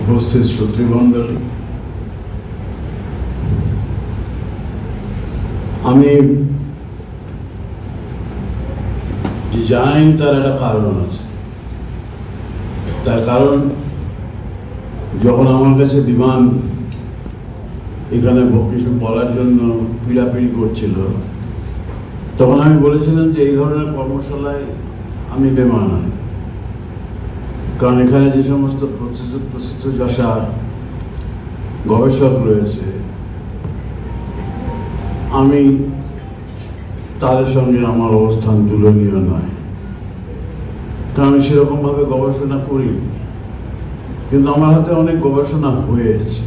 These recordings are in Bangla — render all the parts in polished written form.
উপস্থিত শ্রোতৃমণ্ডলী, আমি জানি তার একটা কারণ আছে। তার কারণ, যখন আমার কাছে বিমান এখানে কিছু বলার জন্য পিড়াপিড়ি করছিল, তখন আমি বলেছিলাম যে এই ধরনের কর্মশালায় আমি বেমানান। কারণ এখানে যে সমস্ত প্রথিতযশা গবেষক রয়েছে, আমি তাদের সঙ্গে আমার অবস্থান তুলনীয় নয়। কারণ আমি সেরকমভাবে গবেষণা করি, কিন্তু আমার হাতে অনেক গবেষণা হয়েছে।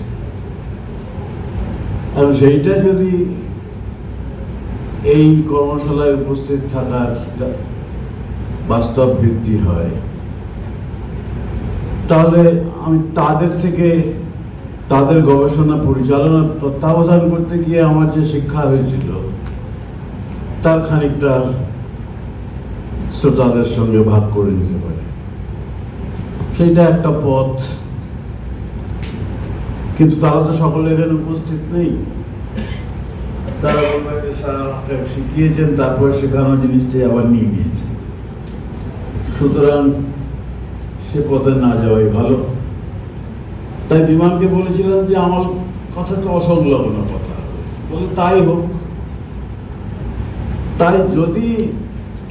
এবং সেইটা যদি এই কর্মশালায় উপস্থিত থাকার বাস্তব ভিত্তি হয়, তাহলে আমি তাদের থেকে তাদের গবেষণা পরিচালনা তত্ত্বাবধান করতে গিয়ে আমার যে শিক্ষা হয়েছিল, তার খানিকটা শ্রোতাদের সঙ্গে ভাগ করে নিতে পারি। সেইটা একটা পথ। কিন্তু তারা তো সকলে এখানে উপস্থিত নেই। তারা শিখিয়েছেন, তারপর শেখানো জিনিসটাই আবার নিয়ে নিয়েছেন। সুতরাং সে পথে না যাওয়াই ভালো। তাই বিমানকে বলেছিলাম যে আমার কথা তো অসংলগ্ন কথা, বলে তাই হোক। তাই যদি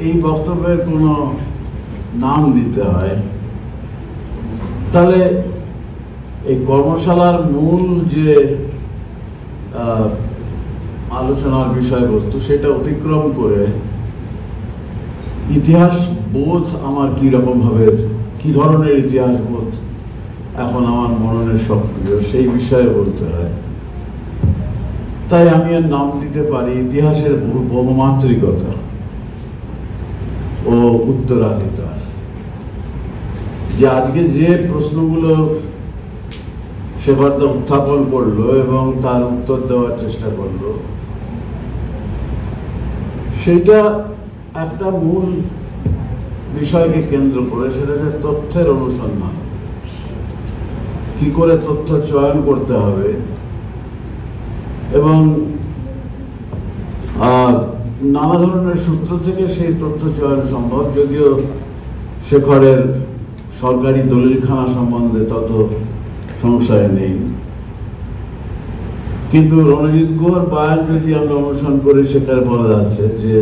এই বক্তব্যের কোনো নাম দিতে হয়, তাহলে এই কর্মশালার মূল যে আলোচনার বিষয়বস্তু, সেটা অতিক্রম করে ইতিহাস বোধ আমার কি ধরনের ইতিহাস বোধ এখন আমার মননে সক্রিয়, সেই বিষয়ে বলতে হয়। তাই আমি এর নাম দিতে পারি ইতিহাসের বহুমাত্রিকতা ও উত্তরাধিকার। যে আজকে যে প্রশ্নগুলো সেবারটা উত্থাপন করলো এবং তার উত্তর দেওয়ার চেষ্টা করলো, সেটা একটা মূল বিষয়কে কেন্দ্র করে, সেটা হচ্ছে তথ্যের অনুসন্ধান। কি করে তথ্য চয়ন করতে হবে এবং নানা ধরনের সূত্র থেকে সেই তথ্য চয়ন সম্ভব। যদিও শেখরের সরকারি দলিলখানা সম্বন্ধে তত সংশয় নেই, কিন্তু রণজিৎ গুহর বয়ান যদি আমরা অনুসরণ করি, সেখানে বলা যাচ্ছে যে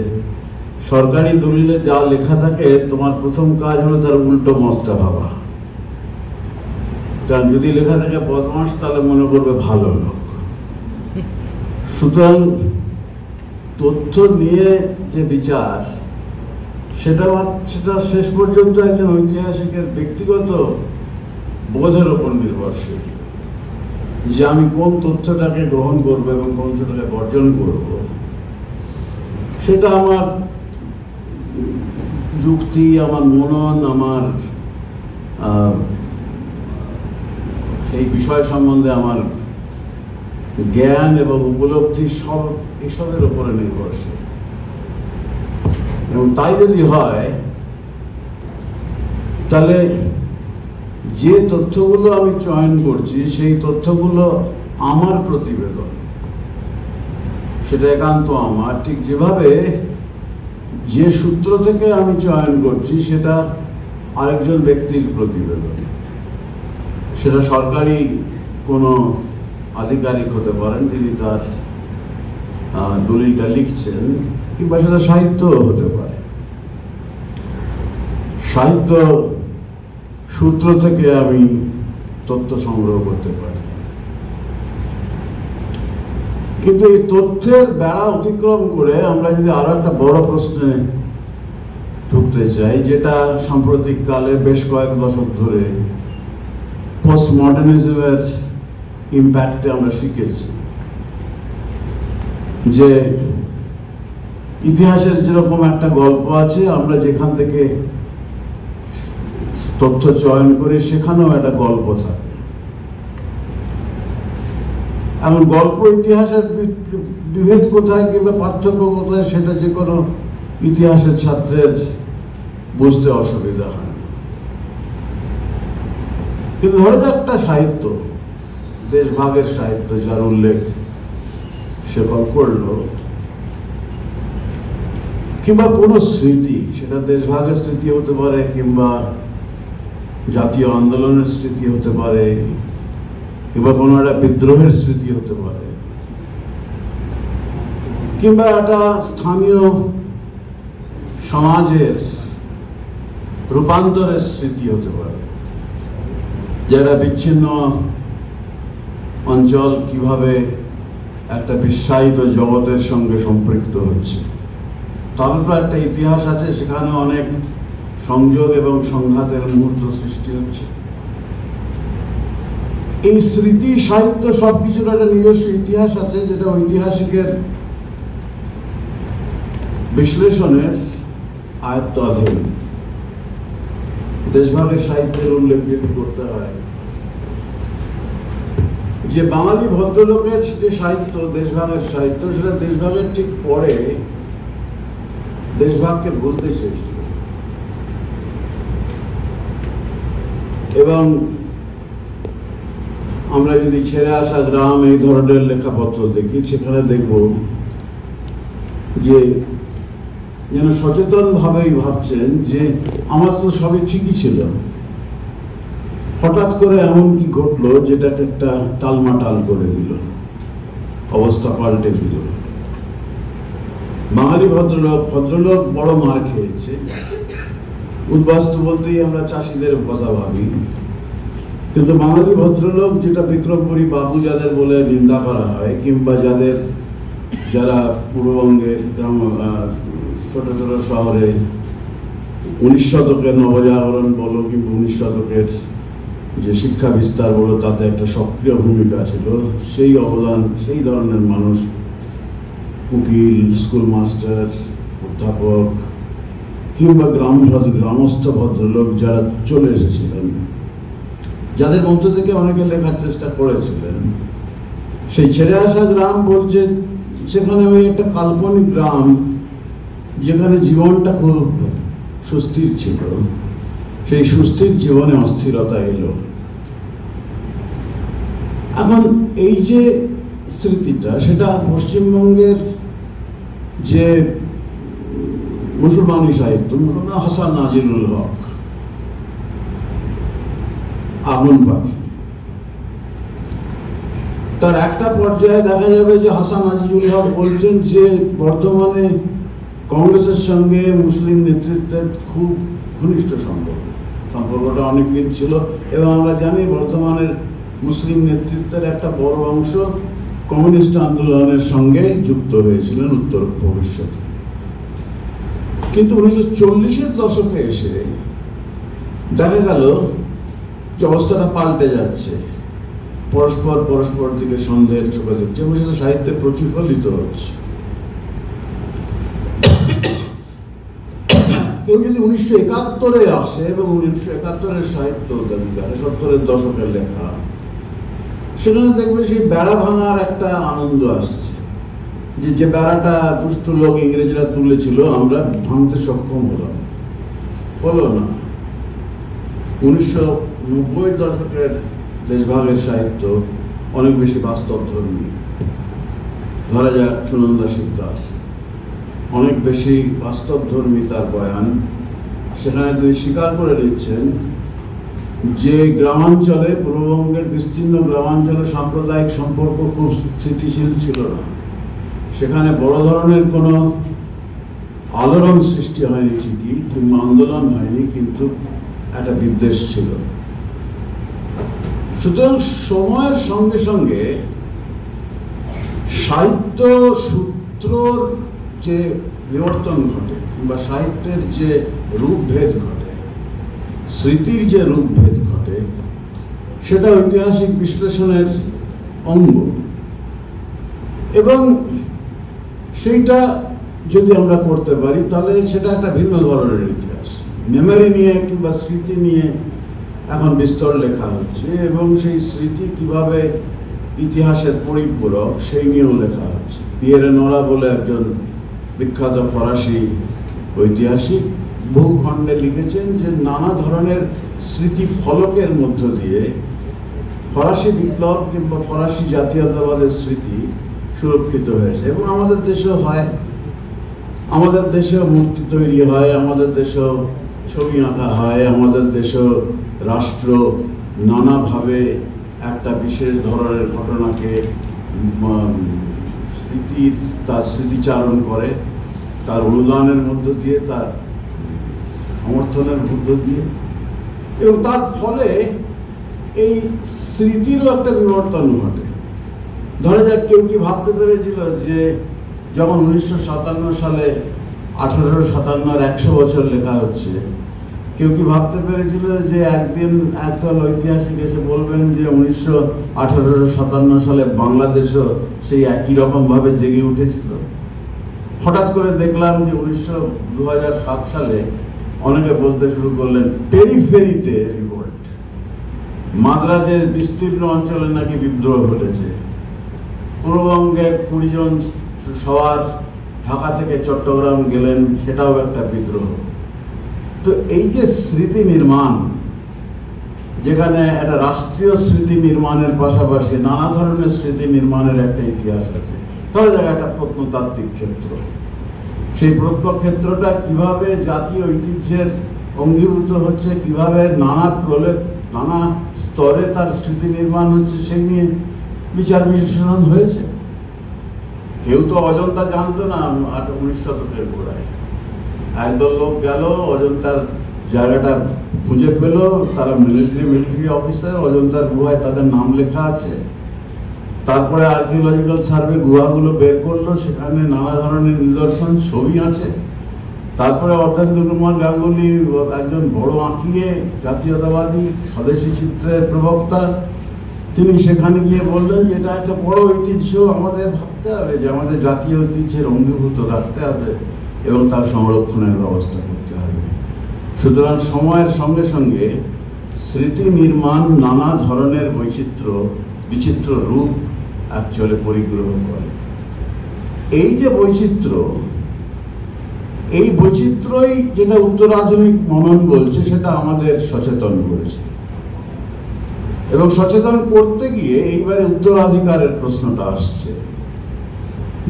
সরকারি দলিলে যা লেখা থাকে, তোমার প্রথম কাজ হলো তার উল্টো মতটা ভাবা। কারণ যদি লেখা থাকে বদমাস, তাহলে মনে করবে ভালো লোক। সুতরাং তথ্য নিয়ে যে বিচার, সেটা শেষ পর্যন্ত একজন ঐতিহাসিকের ব্যক্তিগত বোধের উপর নির্ভরশীল, যে আমি কোন তথ্যটাকে গ্রহণ করবো এবং কোন তথ্যটাকে বর্জন করব। সেটা আমার যুক্তি, আমার মনন, আমার সেই বিষয় সম্বন্ধে আমার জ্ঞান এবং উপলব্ধি, সব এসবের উপরে নির্ভরশীল। এবং তাই যদি হয়, তাহলে যে তথ্যগুলো আমি চয়ন করছি, সেই তথ্যগুলো আমার প্রতিবেদন, সেটা একান্ত আমার। ঠিক যেভাবে যে সূত্র থেকে আমি চয়ন করছি, সেটা আরেকজন ব্যক্তির প্রতিবেদন। সেটা সরকারি কোনো আধিকারিক হতে পারেন, তিনি তার দলিলটা লিখছেন, কিংবা সেটা সাহিত্য হতে পারে। সাহিত্য সূত্র থেকে আমি তথ্য সংগ্রহ করতে পারি। কিন্তু এই তথ্যের বেড়া অতিক্রম করে আমরা যদি আরো একটা বড় প্রশ্নে ঢুকতে চাই, যেটা সাম্প্রতিক কালে বেশ কয়েক দশক ধরে পোস্ট মডার্নিজমের ইম্প্যাক্টে আমরা শিখেছি, যে ইতিহাসের যেরকম একটা গল্প আছে, আমরা যেখান থেকে তথ্য চয়ন করি, সেখানেও একটা গল্প থাকে। এমন গল্প ইতিহাসের বিভেদ কোথায় কিংবা পার্থক্য কোথায়, সেটা যে কোনো ইতিহাসের ছাত্রের বুঝতে অসুবিধা হয় না। কিন্তু ধরে একটা সাহিত্য, দেশভাগের সাহিত্য, যার উল্লেখ সে করল, কিংবা কোনো স্মৃতি, সেটা দেশভাগের স্মৃতি হতে পারে, কিংবা জাতীয় আন্দোলনের স্মৃতি হতে পারে, কিংবা কোনো একটা বিদ্রোহের স্মৃতি হতে পারে, কিংবা একটা স্থানীয় সমাজের রূপান্তরের স্মৃতি হতে পারে, যারা বিচ্ছিন্ন অঞ্চল কিভাবে একটা বিশ্বায়িত জগতের সঙ্গে সম্পৃক্ত হচ্ছে। তারপর একটা ইতিহাস আছে, সেখানে অনেক সংযোগ এবং সংঘাতের মুহূর্ত সৃষ্টি হচ্ছে। এই স্মৃতি, সাহিত্য সবকিছুর একটা নিজস্ব ইতিহাস আছে, যেটা ঐতিহাসিকের বিশ্লেষণের আয়ত্তাধীন। দেশভাগের সাহিত্যের উল্লেখ যদি করতে হয়, যে বাঙালি ভদ্রলোকের যে সাহিত্য, দেশভাগের সাহিত্য, সেটা দেশভাগের ঠিক পরে দেশভাগকে বলতে চেয়েছিল। এবং আমরা যদি ছেড়ে আসা গ্রাম এই ধরনের লেখাপত্র দেখি, সেখানে দেখব যে যেন সচেতন ভাবেই ভাবছেন যে আমার তো সবই ঠিকই ছিল, হঠাৎ করে এমন কি ঘটলো যেটাকে একটা টালমাটাল করে দিল, অবস্থা পাল্টে দিল। বাঙালি ভদ্রলোক বড় মার খেয়েছে। উদ্বাস্তু বলতেই আমরা চাষিদের কথা ভাবি, কিন্তু বাঙালি ভদ্রলোক, যেটা বিক্রমপুরী বাবু যাদের বলে নিন্দা করা হয়, কিংবা যারা পূর্ববঙ্গের ছোট ছোট শহরে 19 শতকের নবজাগরণ বলো, কিংবা 19 শতকের যে শিক্ষা বিস্তার বলো, তাতে একটা সক্রিয় ভূমিকা ছিল, সেই অবদান, সেই ধরনের মানুষ, উকিল, স্কুল মাস্টার, অধ্যাপক, কিংবা গ্রামস্থ ভদ্রলোক যারা চলে এসেছিলেন, যাদের মধ্য থেকে অনেকে লেখার চেষ্টা করেছিলেন। সেই ছেড়ে আসা গ্রাম বলছে, সেখানে ওই একটা কাল্পনিক গ্রাম, যেখানে জীবনটা খুব সুস্থির ছিল, সেই সুস্থির জীবনে অস্থিরতা এলো। এখন এই যে স্মৃতিটা, সেটা পশ্চিমবঙ্গের যে মুসলমানি সাহিত্য, হাসান নাজিরুল হক, আগুন পাখি, তার একটা পর্যায়ে দেখা যাবে যে হাসান নাজিরুল হক বলছেন যে বর্তমানে কংগ্রেসের সঙ্গে মুসলিম নেতৃত্বের খুব ঘনিষ্ঠ সম্পর্কটা অনেকদিন ছিল, এবং আমরা জানি বর্তমানের মুসলিম নেতৃত্বের একটা বড় অংশ কমিউনিস্ট আন্দোলনের সঙ্গে যুক্ত হয়েছিলেন উত্তর ভবিষ্যতে। কিন্তু 1940-এর দশকে এসে দেখা গেল যে অবস্থাটা পাল্টে যাচ্ছে, পরস্পর দিকে সন্দেহের চোখে দিচ্ছে, এবং সেটা সাহিত্যে প্রতিফলিত হচ্ছে। কেউ যদি 1971-এ আসে এবং 1971-এর সাহিত্য, 70-এর দশকের লেখা, সেখানে দেখবে সেই বেড়া ভাঙার একটা আনন্দ আসছে, যে বেড়াটা দুষ্ট লোক ইংরেজরা তুলেছিল, আমরা ভাঙতে সক্ষম হলো না। 1990 দশকের দেশভাগের সাহিত্য অনেক বেশি বাস্তবধর্মী। ধরা যাক সুনন্দা শিকদার, অনেক বেশি বাস্তবধর্মী তার বয়ান। সেখানে তিনি স্বীকার করে নিচ্ছেন যে গ্রামাঞ্চলে, পূর্ববঙ্গের বিস্তীর্ণ গ্রামাঞ্চলে সাম্প্রদায়িক সম্পর্ক খুব স্থিতিশীল ছিল না, সেখানে বড় ধরনের কোনো আলোড়ন সৃষ্টি হয়নি ঠিকই, কিংবা আন্দোলন হয়নি, কিন্তু একটা বিদ্বেষ ছিল। সুতরাং সময়ের সঙ্গে সঙ্গে সাহিত্য সূত্রর যে বিবর্তন ঘটে, কিংবা সাহিত্যের যে রূপভেদ ঘটে, স্মৃতির যে রূপভেদ ঘটে, সেটা ঐতিহাসিক বিশ্লেষণের অঙ্গ। এবং সেইটা যদি আমরা করতে পারি, তাহলে সেটা একটা ভিন্ন ধরনের ইতিহাস। মেমোরি নিয়ে কিংবা স্মৃতি নিয়ে এখন বিস্তর লেখা হচ্ছে, এবং সেই স্মৃতি কিভাবে ইতিহাসের পরিপূরক, সেই নিয়েও লেখা হচ্ছে। পিয়েরে নোরা বলে একজন বিখ্যাত ফরাসি ঐতিহাসিক বহু খণ্ডে লিখেছেন যে নানা ধরনের স্মৃতি ফলকের মধ্য দিয়ে ফরাসি বিপ্লব কিংবা ফরাসি জাতীয়তাবাদের স্মৃতি সুরক্ষিত হয়েছে। এবং আমাদের দেশেও হয়, আমাদের দেশেও মূর্তি তৈরি হয়, আমাদের দেশেও ছবি আঁকা হয়, আমাদের দেশেও রাষ্ট্র নানাভাবে একটা বিশেষ ধরনের ঘটনাকে তার স্মৃতিচারণ করে, তার অনুদানের মধ্য দিয়ে, তার সমর্থনের মধ্য দিয়ে, এবং তার ফলে এই স্মৃতিরও একটা বিবর্তন ঘটে। ধরা যাক, কেউ কি ভাবতে পেরেছিল যে যখন 1957 সালে 1857 100 বছর লেখা হচ্ছে, কেউ কি ভাবতে পেরেছিল যে একদিন একদল ঐতিহাসিক এসে বলবেন যে 1857 সালে বাংলাদেশও সেই একই রকম ভাবে জেগে উঠেছিল? হঠাৎ করে দেখলাম যে 2007 সালে অনেকে বলতে শুরু করলেন পেরিফেরিতে রিভোল্ট, মাদ্রাজের বিস্তীর্ণ অঞ্চলে নাকি বিদ্রোহ ঘটেছে, পূর্ববঙ্গের 20 জন সবার ঢাকা থেকে চট্টগ্রাম গেলেন, সেটাও একটা বিদ্রোহ। তো এই যে স্মৃতি নির্মাণ, যেখানে একটা রাষ্ট্রীয় স্মৃতি নির্মাণের পাশাপাশি নানা ধরনের স্মৃতি নির্মাণের একটা ইতিহাস আছে। ধরা যাক একটা প্রত্নতাত্ত্বিক ক্ষেত্র, সেই প্রত্নক্ষেত্রটা কিভাবে জাতীয় ঐতিহ্যের অঙ্গীভূত হচ্ছে, কিভাবে নানা স্তরে তার স্মৃতি নির্মাণ হচ্ছে, সেই নিয়ে বিচার বিশ্লেষণ হয়েছে। কেউ তো অজন্তা জানতো না 19 শতকের গোড়ায়। একদল লোক গেল, অজন্তার জায়গাটা খুঁজে পেল, তারা মিলিটারি অফিসার, অজন্তার গুহায় তাদের নাম লেখা আছে। তারপরে আর্কিওলজিক্যাল সার্ভে গুহাগুলো বের করলো, সেখানে নানা ধরনের নিদর্শন, ছবি আছে। তারপরে অর্ধেন্দ্র কুমার গাঙ্গুলি, একজন বড় আঁকিয়ে জাতীয়তাবাদী স্বদেশী চিত্রের প্রবক্তা, তিনি সেখানে গিয়ে বললেন যে এটা একটা বড় ঐতিহ্য, আমাদের ভাবতে হবে যে আমাদের জাতীয় ঐতিহ্যের অঙ্গীভূত রাখতে হবে এবং তার সংরক্ষণের ব্যবস্থা করতে হবে। সুতরাং সময়ের সঙ্গে সঙ্গে স্মৃতি নির্মাণ নানা ধরনের বিচিত্র রূপ অ্যাকচুয়ালি পরিগ্রহ করে। এই যে এই বৈচিত্র্যই যেটা উত্তরাধুনিক মনন বলছে, সেটা আমাদের সচেতন করেছে। এবং সচেতন করতে গিয়ে এইবারে উত্তরাধিকারের প্রশ্নটা আসছে,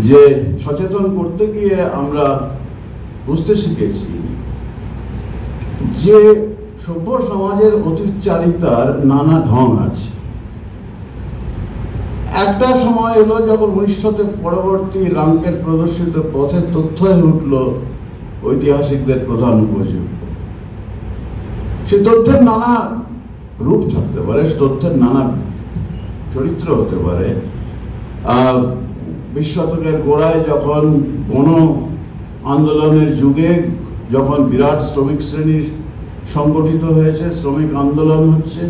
যে সচেতন করতে গিয়ে আমরা বুঝতে শিখেছি যে সভ্য সমাজের অতীতচারিতার নানা ঢং আছে। একটা সময় এলো যখন 19 শতক পরবর্তী রাঙ্কের প্রদর্শিত পথের তথ্য হয়ে উঠল ঐতিহাসিকদের প্রধান উপযোগ। সে তথ্যের নানা রূপ থাকতে পারে, তথ্যের নানা চরিত্র হতে পারে। 20 শতকের গোড়ায় যখন গণ আন্দোলনের যুগে, যখন বিরাট শ্রমিক শ্রেণী সংগঠিত হয়েছে, শ্রমিক আন্দোলন হচ্ছে,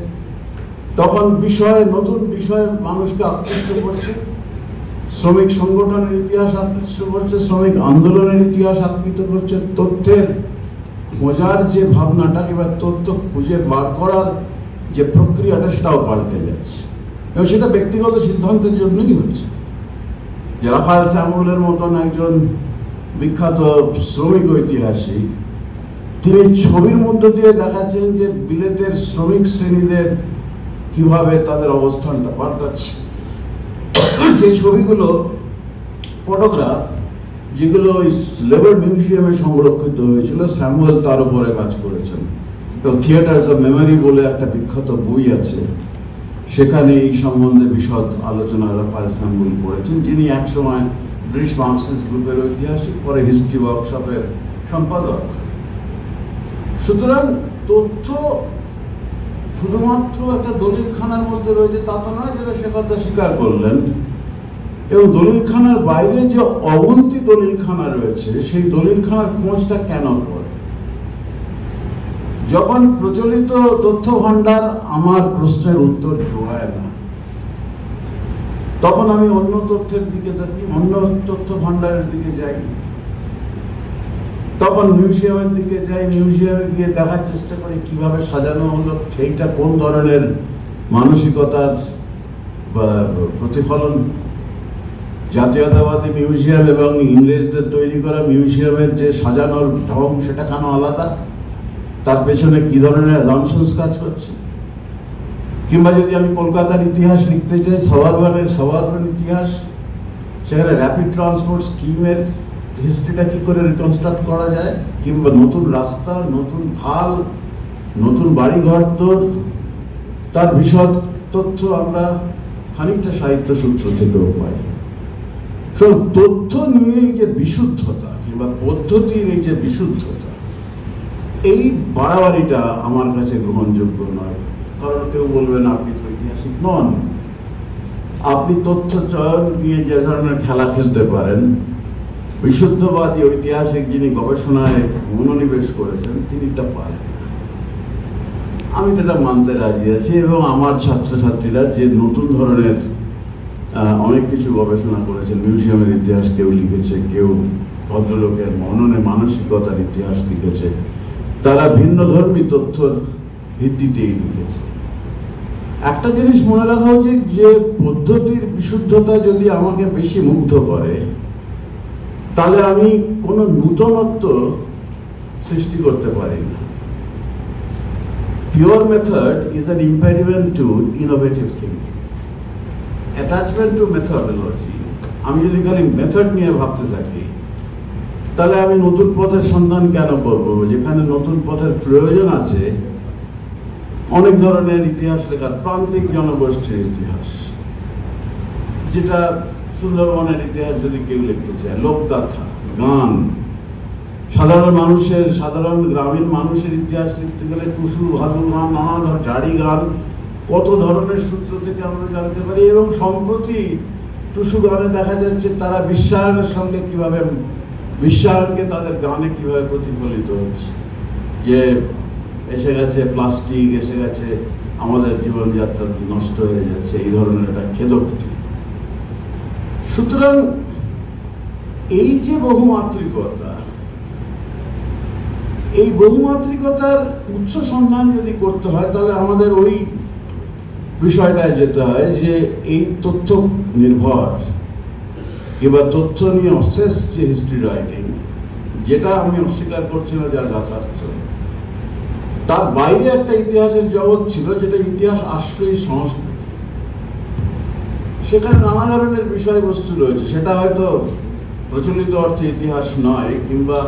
তখন নতুন বিষয়ে মানুষকে আকৃষ্ট করছে। শ্রমিক সংগঠনের ইতিহাস আকৃষ্ট করছে, শ্রমিক আন্দোলনের ইতিহাস আকৃষ্ট করছে। তথ্যের খোঁজার যে ভাবনাটা কিংবা তথ্য খুঁজে বার করার যে প্রক্রিয়াটা, সেটাও পাল্টে যাচ্ছে। এবং সেটা ব্যক্তিগত সিদ্ধান্তের জন্যই হচ্ছে। যে রাফায়েল স্যামুয়েলের মতন একজন বিখ্যাত শ্রমিক ঐতিহাসিক, তিনি ছবির মধ্য দিয়ে দেখাচ্ছেন যে বিলেতের শ্রমিক শ্রেণীদের কিভাবে তাদের অবস্থানটা পাল্টাচ্ছে। যে ছবিগুলো, ফটোগ্রাফ যেগুলো লেবার মিউজিয়ামে সংরক্ষিত হয়েছিল, স্যামুয়েল তার উপরে কাজ করেছেন। থিয়েটার্স অফ মেমোরি বলে একটা বিখ্যাত বই আছে, সেখানে এই সম্বন্ধে বিশদ আলোচনা রাফায়েল স্যামুয়েল করেছেন, যিনি একসময় ব্রিটিশ মার্কসিস্ট গ্রুপের ঐতিহাসিক, পরে হিস্ট্রি ওয়ার্কশপের সম্পাদক। সুতরাং তথ্য শুধুমাত্র একটা দলিলখানার মধ্যে রয়েছে তা তো নয়, যেটা সে কথা স্বীকার করলেন। এবং দলিলখানার বাইরে যে অবন্তি দলিলখানা রয়েছে, সেই দলিলখানার খোঁজটা কেন করে? যখন প্রচলিত তথ্য ভান্ডার আমার প্রশ্নের উত্তর জোগায় না, তখন আমি অন্য তথ্যের দিকে দেখি, অন্য তথ্য ভান্ডারের দিকে যাই। তখন মিউজিয়ামের দিকে যাই, মিউজিয়ামে গিয়ে দেখার চেষ্টা করি কিভাবে সাজানো হলো, সেইটা কোন ধরনের মানসিকতার প্রতিফলন। জাতীয়তাবাদী মিউজিয়াম এবং ইংরেজদের তৈরি করা মিউজিয়ামের যে সাজানোর ঢং, সেটা কেন আলাদা? তার পেছনে কি ধরনের অ্যাজাম্পশনস কাজ করছে। কিংবা যদি আমি কলকাতার ইতিহাস লিখতে চাই, সবারবানের ইতিহাস, সেখানে র্যাপিড ট্রান্সপোর্ট স্কিমের হিস্ট্রিটা কি করে রিকনস্ট্রাক্ট করা যায়, কিংবা নতুন রাস্তা, নতুন খাল, নতুন বাড়িঘর, তার বিশদ তথ্য আমরা খানিকটা সাহিত্য সূত্র থেকেও পাই। তথ্য নিয়ে এই যে বিশুদ্ধতা কিংবা পদ্ধতির এই যে বিশুদ্ধতা, এই বাড়াবাড়িটা আমার কাছে গ্রহণযোগ্য নয়। কারণ কেউ বলবেন আপনি তো ঐতিহাসিক নন, আপনি তথ্য চয়ন নিয়ে যে ধরনের খেলা খেলতে পারেন, বিশুদ্ধবাদী ঐতিহাসিক যিনি গবেষণায় মনোনিবেশ করেছেন তিনি তা পারেন। আমি সেটা মানতে রাজি আছি, এবং আমার ছাত্রছাত্রীরা যে নতুন ধরনের অনেক কিছু গবেষণা করেছেন, মিউজিয়ামের ইতিহাস কেউ লিখেছে, কেউ ভদ্রলোকের মননে মানসিকতার ইতিহাস লিখেছে, তারা ভিন্ন ধর্মী তথ্যর ভিত্তিতেই লিখেছে। একটা জিনিস মনে রাখা উচিত যে পদ্ধতির বিশুদ্ধতা যদি আমাকে বেশি মুগ্ধ করে, তাহলে আমি কোনো নূতনত্ব সৃষ্টি করতে পারি না। Pure method is an impediment to innovative thinking. Attachment to methodology, আমি যদি খালি মেথড নিয়ে ভাবতে থাকি, তাহলে আমি নতুন পথের সন্ধান কেন করব? যেখানে নতুন পথের প্রয়োজন আছে, অনেক ধরনের ইতিহাস লেখার, প্রান্তিক জনগোষ্ঠীর ইতিহাস, যেটা সুন্দরবনের ইতিহাস যদি কেউ লিখতে চায়, লোকগাথা, গান, সাধারণ গ্রামীণ মানুষের ইতিহাস লিখতে গেলে টুসু, ভাদু গান, নানা ধরনের জারি গান, কত ধরনের সূত্র থেকে আমরা জানতে পারি। এবং সম্প্রতি টুসু গানে দেখা যাচ্ছে তারা বিশ্বায়নের সঙ্গে কিভাবে, বিশ্বায়নকে তাদের গানে কিভাবে প্রতিফলিত হচ্ছে, যে এসে গেছে প্লাস্টিক, এসে গেছে আমাদের জীবনযাত্রা নষ্ট হয়ে যাচ্ছে, এই ধরনের একটা খেদোক্তি। সুতরাং এই যে বহুমাত্রিকতা, এই বহুমাত্রিকতার উচ্চ সন্ধান যদি করতে হয়, তাহলে আমাদের ওই বিষয়টায় যেতে হয় যে এই তথ্য নির্ভর কিংবা তথ্য নিয়ে অবসেস যে হিস্ট্রি রাইটিং, যেটা আমি অস্বীকার করছি না, যার যথার্থ, তার বাইরে একটা ইতিহাসের জগৎ ছিল, যেটা ইতিহাস আশ্রয়ী সংস্কৃতি। সেখানে নানা ধরনের বিষয়বস্তু রয়েছে, সেটা হয়তো প্রচলিত অর্থে ইতিহাস নয়, কিংবা